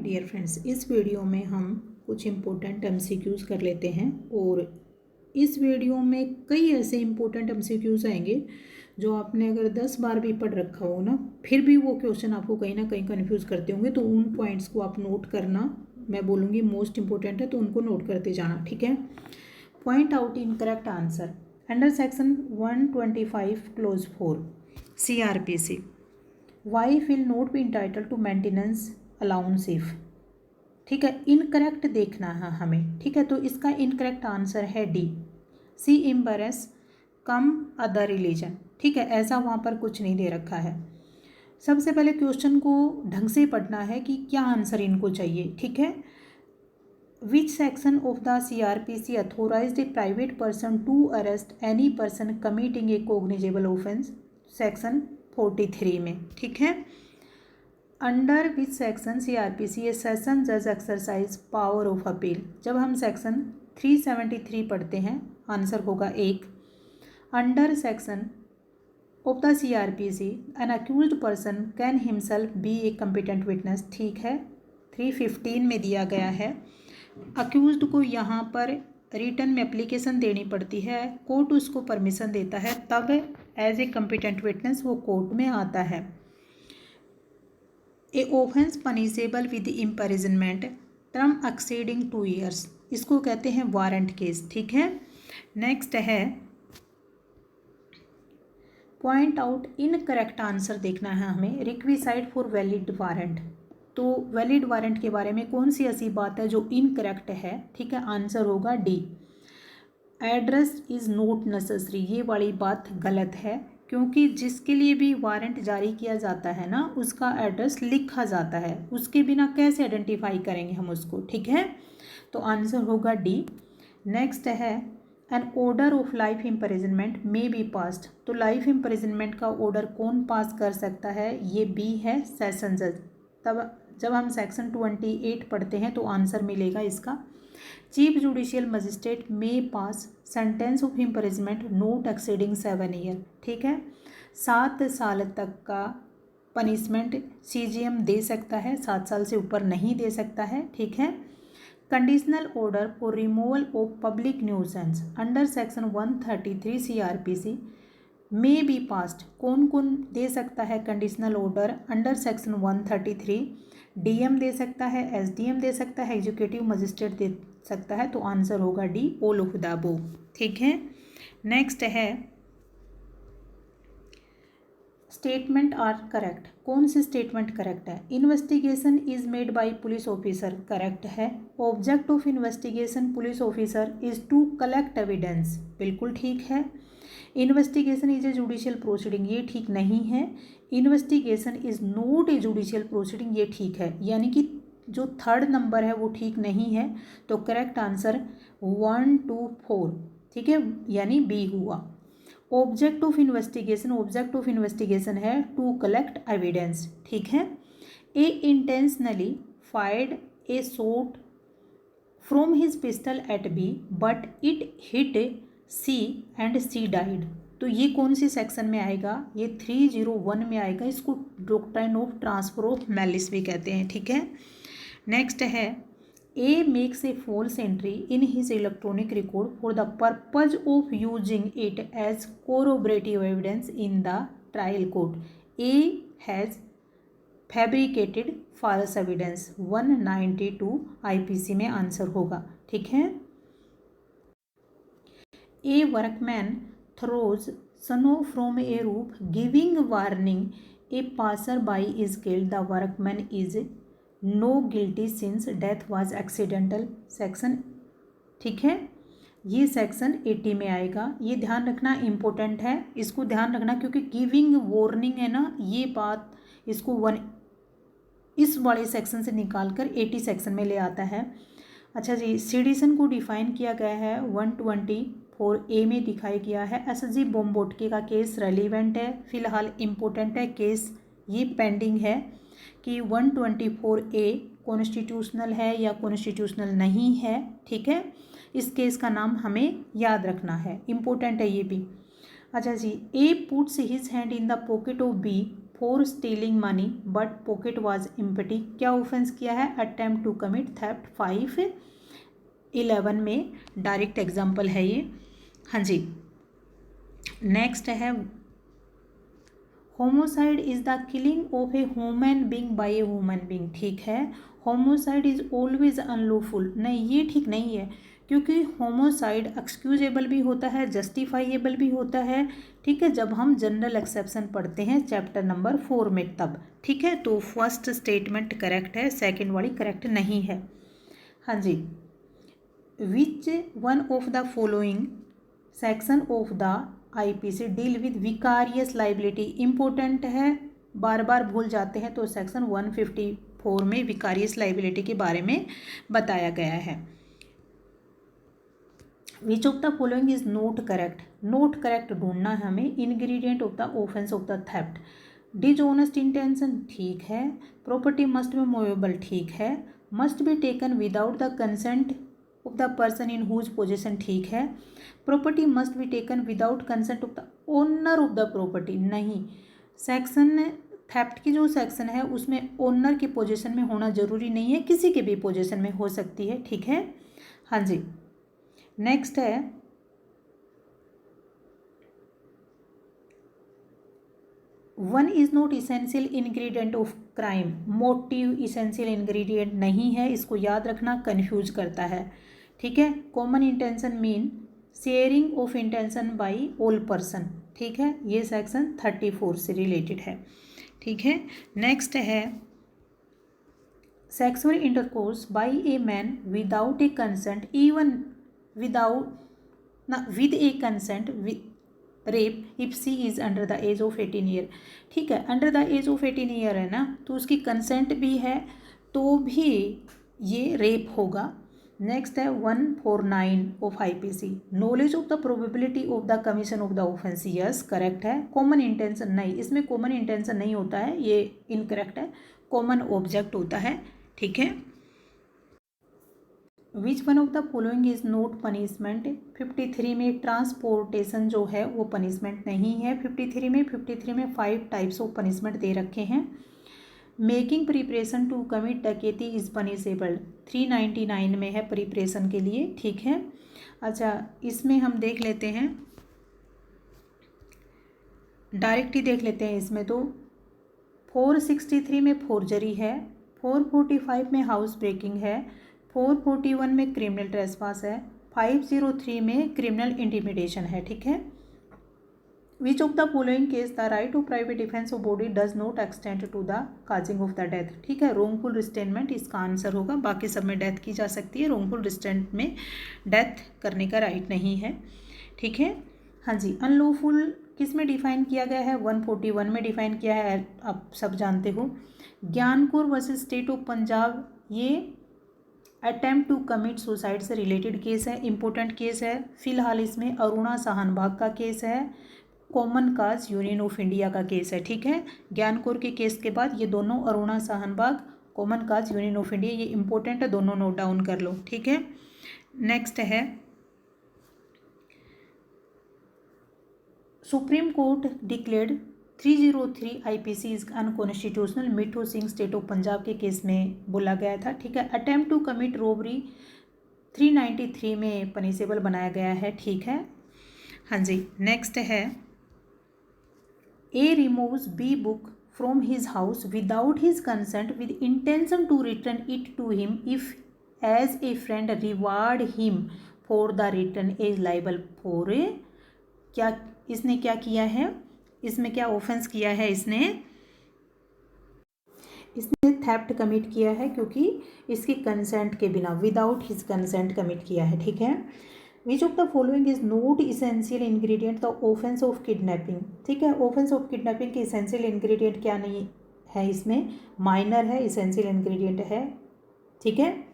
Dear friends, इस video में हम कुछ इम्पोर्टेंट एमसीक्यूज़ कर लेते हैं। और इस वीडियो में कई ऐसे इम्पोर्टेंट एमसीक्यूज़ आएंगे जो आपने अगर 10 बार भी पढ़ रखा हो ना, फिर भी वो क्वेश्चन आपको कहीं ना कहीं कंफ्यूज करते होंगे। तो उन पॉइंट्स को आप नोट करना, मैं बोलूँगी मोस्ट इंपॉर्टेंट है, तो उनको नोट करते जाना, ठीक है। Point out incorrect answer under section 125 clause 4 CRPC। Wife will not be entitled to maintenance allowance if, ठीक है। इनकरेक्ट देखना है हमें, ठीक है। तो इसका इनकरेक्ट आंसर है डी, सी एम्बरेस कम अदर रिलीजन, ठीक है। ऐसा वहाँ पर कुछ नहीं दे रखा है। सबसे पहले क्वेश्चन को ढंग से पढ़ना है कि क्या आंसर इनको चाहिए, ठीक है। Which section of the CRPC authorized a private person to arrest any person committing a cognizable offence, section 43 में, ठीक है। Under which section CRPC a session जज एक्सरसाइज पावर ऑफ अपील। जब हम सेक्शन 373 पढ़ते हैं, आंसर होगा 1। Under section of the CRPC an accused person can himself be a competent witness, ठीक है। 315 में दिया गया है। अक्यूज्ड को यहाँ पर रिटर्न में एप्लीकेशन देनी पड़ती है, कोर्ट उसको परमिशन देता है, तब एज ए कम्पिटेंट विटनेस वो कोर्ट में आता है। A offence punishable with imprisonment term exceeding 2 years, इसको कहते हैं वारंट केस, ठीक है। नेक्स्ट है पॉइंट आउट इनकरेक्ट आंसर देखना है हमें। रिक्विसाइट फॉर वैलिड वारंट, तो वैलिड वारंट के बारे में कौन सी ऐसी बात है जो इनकरेक्ट है, ठीक है। आंसर होगा D, address is not necessary, ये वाली बात गलत है, क्योंकि जिसके लिए भी वारंट जारी किया जाता है ना, उसका एड्रेस लिखा जाता है, उसके बिना कैसे आइडेंटिफाई करेंगे हम उसको, ठीक है। तो आंसर होगा डी। नेक्स्ट है an order of life imprisonment may be passed, तो लाइफ इम्प्रिजनमेंट का ऑर्डर कौन पास कर सकता है, ये बी है, सेशन जज। तब जब हम सेक्शन 28 पढ़ते हैं तो आंसर मिलेगा इसका। Chief judicial magistrate may pass sentence of imprisonment note exceeding 7 year, ठीक है। 7 साल तक का पनिशमेंट CGM दे सकता है, 7 साल से ऊपर नहीं दे सकता है, ठीक है। Conditional order for removal of public nuisance under section 133 CRPC may be passed, कौन कौन दे सकता है conditional order under section 133? DM दे सकता है, SDM दे सकता है, एग्जीक्यूटिव मजिस्ट्रेट दे सकता है। तो आंसर होगा D, all of the above, ठीक है। नेक्स्ट है स्टेटमेंट आर करेक्ट, कौन सी स्टेटमेंट करेक्ट है। Investigation is made by police officer, correct है। Object of investigation police officer is to collect evidence, बिल्कुल ठीक है। Investigation is a judicial proceeding, ये ठीक नहीं है। Investigation is not a judicial proceeding, ये ठीक है। यानी कि जो थर्ड नंबर है वो ठीक नहीं है, तो करेक्ट आंसर 1, 2, 4, ठीक है, यानी बी हुआ। ऑब्जेक्ट ऑफ इन्वेस्टिगेशन है टू कलेक्ट एविडेंस, ठीक है। A intentionally fired a shot from his pistol at B but it hit C and C died, तो ये कौन सी सेक्शन में आएगा, ये 301 में आएगा। इसको doctrine of transfer of malice भी कहते हैं, ठीक है। नेक्स्ट है A makes a false entry in his electronic record for the purpose of using it as corroborative evidence in the trial court. A has fabricated false evidence, 192 IPC में answer होगा, ठीक है। A workman throws snow from a roof giving warning a passerby is killed, the workman is no guilty since death was accidental, section, ठीक है। ये section 80 में आएगा। ये ध्यान रखना इम्पोर्टेंट है, इसको ध्यान रखना, क्योंकि गिविंग वार्निंग है ना, ये बात इसको इस वाले सेक्शन से निकाल कर 80 सेक्शन में ले आता है। अच्छा जी, सिटीजन को डिफाइन किया गया है 124A में दिखाया गया है। SG बोम्बोटके का केस रेलिवेंट है, फिलहाल इम्पोर्टेंट है केस, ये पेंडिंग है कि 124A कॉन्स्टिट्यूशनल है या कॉन्स्टिट्यूशनल नहीं है, ठीक है। इस केस का नाम हमें याद रखना है, इम्पोर्टेंट है ये भी। अच्छा जी, A puts his hand in the pocket of B for stealing money but pocket was empty. क्या ऑफेंस किया है? Attempt to commit theft. 5:11 में डायरेक्ट एग्जाम्पल है ये। हाँ जी, नेक्स्ट है homicide is the killing of a human being by a human being. ठीक है, होमोसाइड इज ऑलवेज अनलॉफुल। नहीं, ये ठीक नहीं है, क्योंकि होमोसाइड एक्सक्यूजेबल भी होता है, जस्टिफाइएबल भी होता है। ठीक है, जब हम जनरल एक्सेप्शन पढ़ते हैं चैप्टर नंबर 4 में तब। ठीक है, तो फर्स्ट स्टेटमेंट करेक्ट है, सेकंड वाली करेक्ट नहीं है। हाँ जी, which one of the following section of the IPC deal with vicarious liability. Important है, बार बार भूल जाते हैं, तो सेक्शन 154 में विकारियस लाइबिलिटी के बारे में बताया गया है। Which of the following is not correct. Not correct ढूंढना है हमें। Ingredient of the offence of the theft, dishonest intention ठीक है, प्रॉपर्टी मस्ट बी मूवेबल ठीक है, must be taken without the consent of the person in whose position ठीक है, property must be taken without consent of the owner of the property नहीं। Section theft की जो section है उसमें owner की पोजीशन में होना जरूरी नहीं है, किसी के भी पोजीशन में हो सकती है। ठीक है, हाँ जी, नेक्स्ट है one is not essential ingredient of crime. Motive essential ingredient नहीं है, इसको याद रखना, कंफ्यूज करता है। ठीक है, common intention mean sharing of intention by all person. ठीक है, ये सेक्शन 34 से रिलेटेड है। ठीक है, नेक्स्ट है sexual intercourse by a man without a consent even with a consent rape if she is under the age of 18 year. ठीक है, under the age of 18 year है ना, तो उसकी कंसेंट भी है तो भी ये रेप होगा। नेक्स्ट है 149 of IPC, knowledge of the probability of the commission of the offence. Yes correct है। कॉमन इंटेंशन नहीं, इसमें कॉमन इंटेंशन नहीं होता है, ये इनकरेक्ट है, कॉमन ऑब्जेक्ट होता है। ठीक है, विच one of the following is not punishment. 53 में ट्रांसपोर्टेशन जो है वो पनिशमेंट नहीं है। 53 में 5 टाइप्स ऑफ पनिशमेंट दे रखे हैं। मेकिंग प्रिपरेशन टू कमिट डकैती इज पनिशेबल 399 में है प्रिपरेशन के लिए। ठीक है, अच्छा इसमें हम देख लेते हैं, डायरेक्ट ही देख लेते हैं इसमें। तो 463 में फोर्जरी है, 445 में हाउस ब्रेकिंग है, 441 में क्रिमिनल ट्रेसपास है, 503 में क्रिमिनल इंटिमिडेशन है। ठीक है, which of the following case the right of private defence of body does not extend to the causing of the death. ठीक है, रोंगफुल रिस्ट्रेनमेंट इसका आंसर होगा, बाकी सब में डेथ की जा सकती है, रोंगफुल रिस्ट्रेंट में डेथ करने का राइट नहीं है। ठीक है, हाँ जी, अनलॉफुल किस में डिफाइन किया गया है? 141 में डिफाइन किया है, आप सब जानते हो। Gyanpur versus state of Punjab, ये अटेम्प्ट टू कमिट सुसाइड से रिलेटेड केस है, इंपॉर्टेंट केस है। फिलहाल इसमें अरुणा शाहनबाग का केस है, common Cause Union of India का केस है। ठीक है, ज्ञानपुर के केस के बाद ये दोनों Aruna Shanbaug, Common Cause Union of India, ये इंपॉर्टेंट है, दोनों नोट डाउन कर लो। ठीक है, नेक्स्ट है supreme court declared 303 IPC is unconstitutional, Mithu Singh state of Punjab के केस में बोला गया था। ठीक है, अटेम्प्ट टू कमिट रॉबरी 393 में पनिशेबल बनाया गया है। ठीक है, हाँ जी, नेक्स्ट है A removes B book from his house without his consent with intention to return it to him if as a friend reward him for the return is liable for A. क्या इसने क्या किया है? इसमें क्या offence किया है? इसने थेफ्ट कमिट किया है, क्योंकि इसकी कंसेंट के बिना, विदाउट हिज कंसेंट कमिट किया है। ठीक है, which of the following is not essential ingredient the offence of kidnapping. ठीक है, ऑफेंस ऑफ किडनैपिंग के इसेंशियल इंग्रेडिएंट क्या नहीं है? इसमें माइनर है, इसेंशियल इंग्रेडिएंट है। ठीक है,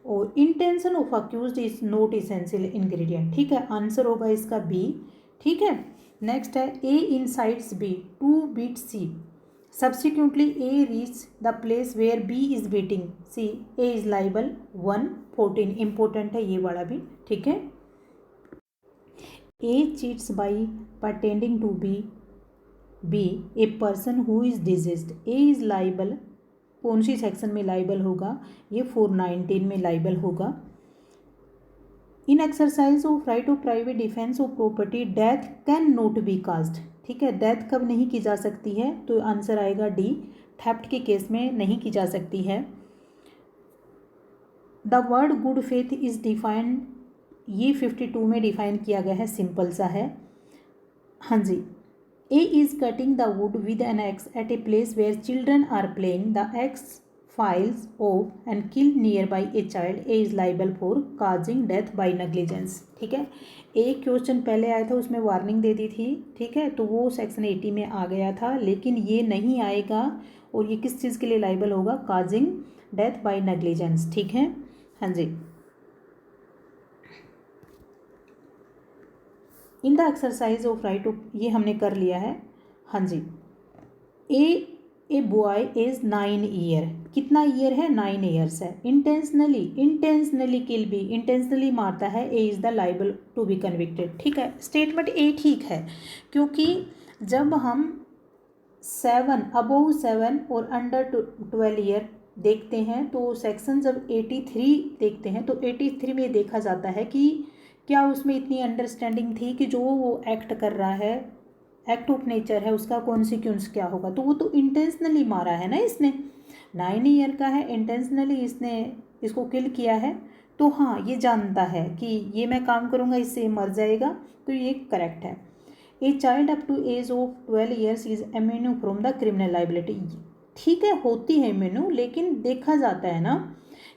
और intention of accused is not essential ingredient. ठीक है, आंसर होगा इसका बी। ठीक है, नेक्स्ट है A incites B to beat C, subsequently A reach the place where B is beating C, A is liable 114, important है ये वाला भी। ठीक है, A cheats by pretending to be B a person who is deceased, A is liable, कौन सी section में liable होगा, ये 419 में लाइबल होगा। In exercise of right of private defence of property death can not be caused, ठीक है, death कब नहीं की जा सकती है, तो आंसर आएगा डी, थेफ्ट के केस में नहीं की जा सकती है। The word good faith is defined, ये 52 में डिफाइन किया गया है, सिंपल सा है। हाँ जी, A is cutting the wood with an axe at a place where children are playing, the axe files off and kill nearby a child, A is liable for causing death by negligence, ठीक है। एक question पहले आया था उसमें warning दे दी थी, ठीक है, तो वो सेक्शन 80 में आ गया था, लेकिन ये नहीं आएगा और ये किस चीज़ के लिए लाइबल होगा, काजिंग डेथ बाय नेग्लिजेंस, ठीक है। हाँ जी, in the exercise of right of, ये हमने कर लिया है। हाँ जी, ए बॉय इज 9 ईयर, कितना ईयर है, 9 ईयर्स है। इंटेंशनली किल बी, इंटेंशनली मारता है, A is the liable to be convicted, ठीक है। स्टेटमेंट ए ठीक है, क्योंकि जब हम 7 अबोव 7 और अंडर 12 ईयर देखते हैं तो सेक्शन जब 83 देखते हैं तो 83 में देखा जाता है कि क्या उसमें इतनी अंडरस्टैंडिंग थी कि जो वो एक्ट कर रहा है, एक्ट ऑफ नेचर है, उसका कॉन्सिक्वेंस क्या होगा, तो वो तो इंटेंशनली मारा है ना इसने, 9 ईयर का है, इंटेंशनली इसने इसको किल किया है, तो हाँ ये जानता है कि ये मैं काम करूँगा इससे मर जाएगा, तो ये करेक्ट है। A child up to age of 12 years is immune from the criminal liability, ठीक है होती है इम्यून, लेकिन देखा जाता है ना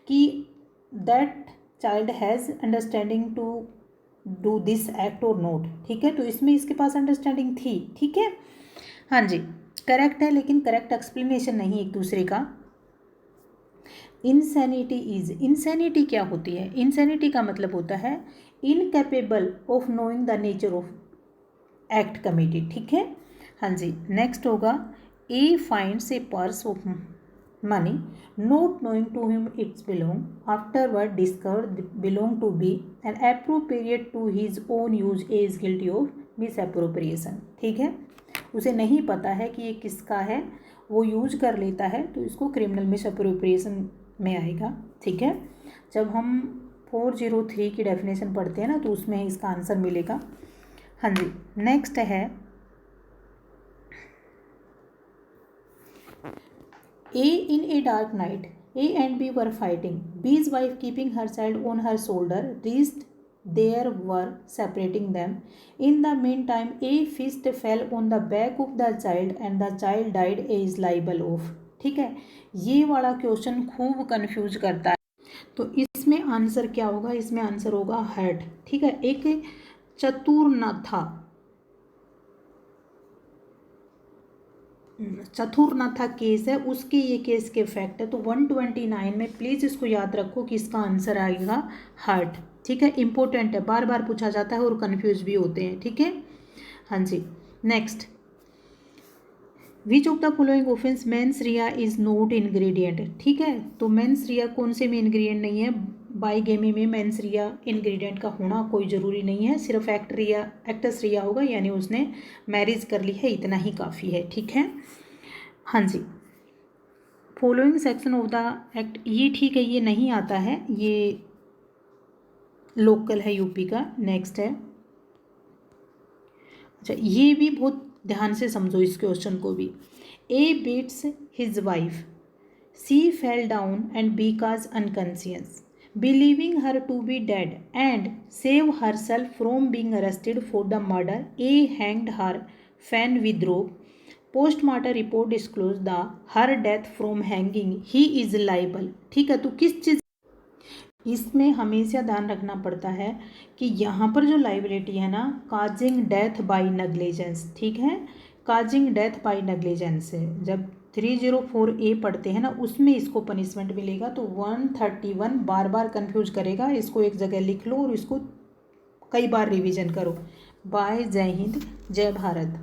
कि that child has understanding to do this act और नोट, ठीक है, तो इसमें इसके पास अंडरस्टैंडिंग थी, ठीक है। हाँ जी, करेक्ट है, लेकिन करेक्ट एक्सप्लेनेशन नहीं एक दूसरे का। इंसैनिटी इज, इंसैनिटी क्या होती है, इंसैनिटी का मतलब होता है incapable of knowing the nature of act committed, ठीक है। हाँ जी, नेक्स्ट होगा A finds a purse of money not knowing to whom it belong, afterward discovered belong to be and appropriate to his own use, is guilty of misappropriation, ठीक है, उसे नहीं पता है कि ये किसका है, वो यूज कर लेता है, तो इसको क्रिमिनल मिसअप्रोप्रिएशन में आएगा, ठीक है। जब हम 403 की डेफिनेशन पढ़ते हैं ना तो उसमें इसका आंसर मिलेगा। हाँ जी, नेक्स्ट है A in a dark night, A and B were fighting. B's wife, keeping her child on her shoulder, reached there were separating them. In the meantime, A fist fell on the back of the child and the child died. A is liable of, ठीक है। ये वाला question खूब confuse करता है, तो इसमें answer क्या होगा, इसमें आंसर होगा हर्ट, ठीक है। एक चतुर न था, चतुर्नाथा केस है, उसके ये केस के फैक्ट है, तो 129 में प्लीज़ इसको याद रखो कि इसका आंसर आएगा हार्ट, ठीक है। इंपॉर्टेंट है, बार बार पूछा जाता है और कंफ्यूज भी होते हैं, ठीक है। हाँ जी, next, which of the following offence mens rea is not ingredient, ठीक है, तो मेंस रिया कौन से में इंग्रेडिएंट नहीं है, बाईगेमी में मेंस रिया इंग्रेडिएंट का होना कोई ज़रूरी नहीं है, सिर्फ एक्टस रिया होगा, यानी उसने मैरिज कर ली है, इतना ही काफ़ी है, ठीक है। हाँ जी, following section of the act, ये ठीक है, ये नहीं आता है, ये लोकल है यूपी का। नेक्स्ट है, अच्छा ये भी बहुत ध्यान से समझो इस क्वेश्चन को भी। A beats his wife, she fell down and because unconscious, believing her to be dead and save herself from being arrested for the murder, A hanged her fan with rope. Postmortem report disclosed the her death from hanging. He is liable, ठीक है। तो किस चीज़, इसमें हमेशा ध्यान रखना पड़ता है कि यहाँ पर जो लाइबिलिटी है ना, काजिंग डेथ बाय नेग्लिजेंस, ठीक है, काजिंग डेथ बाय नेग्लिजेंस है। जब 304A पढ़ते हैं ना उसमें इसको पनिशमेंट मिलेगा, तो 131 बार बार कंफ्यूज करेगा, इसको एक जगह लिख लो और इसको कई बार रिवीजन करो। बाय, जय हिंद, जय भारत।